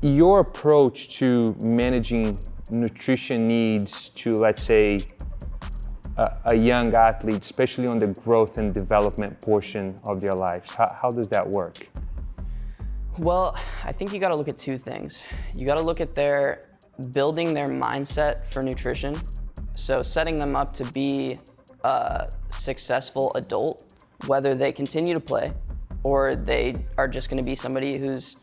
your approach to managing nutrition needs to, let's say, a young athlete, especially on the growth and development portion of their lives, how does that work? Well, I think you got to look at two things. You got to look at building their mindset for nutrition. So setting them up to be a successful adult, whether they continue to play or they are just going to be somebody who's,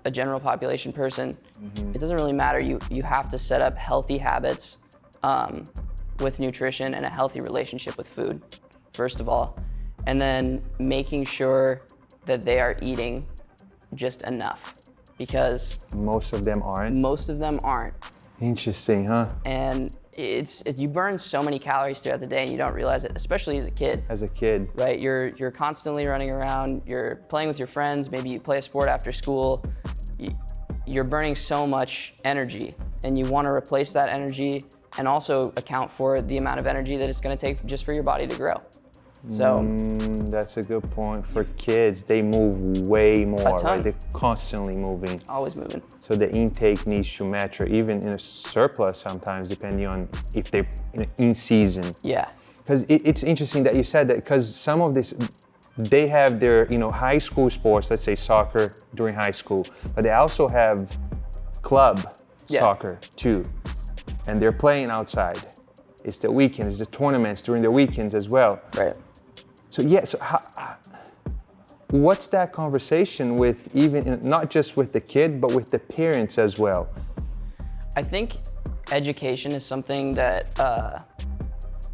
a general population person. It doesn't really matter. You have to set up healthy habits with nutrition and a healthy relationship with food, first of all. And then making sure that they are eating just enough, because most of them aren't. Interesting, huh? And you burn so many calories throughout the day and you don't realize it, especially as a kid. Right? You're constantly running around, you're playing with your friends, maybe you play a sport after school. You're burning so much energy, and you want to replace that energy and also account for the amount of energy that it's going to take just for your body to grow. So that's a good point. For kids, they move way more, right? They're constantly moving. Always moving. So the intake needs to match, or even in a surplus sometimes, depending on if they're in season. Yeah. Because it's interesting that you said that, because some of this, they have their high school sports, let's say soccer during high school, but they also have club soccer too, and they're playing outside. It's the weekends, the tournaments during the weekends as well. Right. So what's that conversation with, even not just with the kid, but with the parents as well? I think education is something that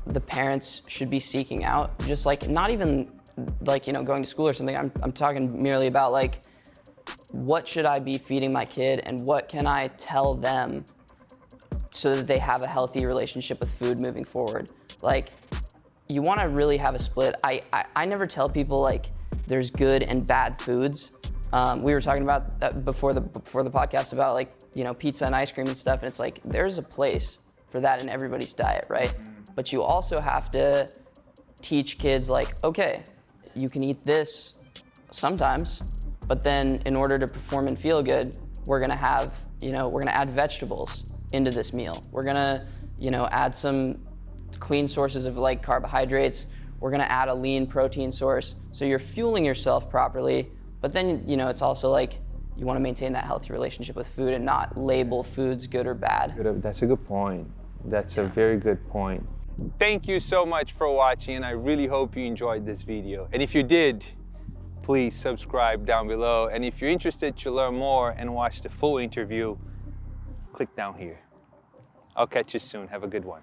the parents should be seeking out. Just like, not even like, going to school or something. I'm talking merely about like, what should I be feeding my kid and what can I tell them so that they have a healthy relationship with food moving forward. Like, you want to really have a split. I never tell people like there's good and bad foods. We were talking about that before the podcast about like, pizza and ice cream and stuff, and it's like there's a place for that in everybody's diet, right? But you also have to teach kids like, okay, you can eat this sometimes, but then in order to perform and feel good, we're gonna have, we're gonna add vegetables into this meal. We're gonna, add some clean sources of like carbohydrates. We're gonna add a lean protein source. So you're fueling yourself properly, but then, it's also like, you wanna maintain that healthy relationship with food and not label foods good or bad. That's a good point. That's a very good point. Thank you so much for watching, and I really hope you enjoyed this video. And if you did, please subscribe down below. And if you're interested to learn more and watch the full interview, click down here. I'll catch you soon. Have a good one.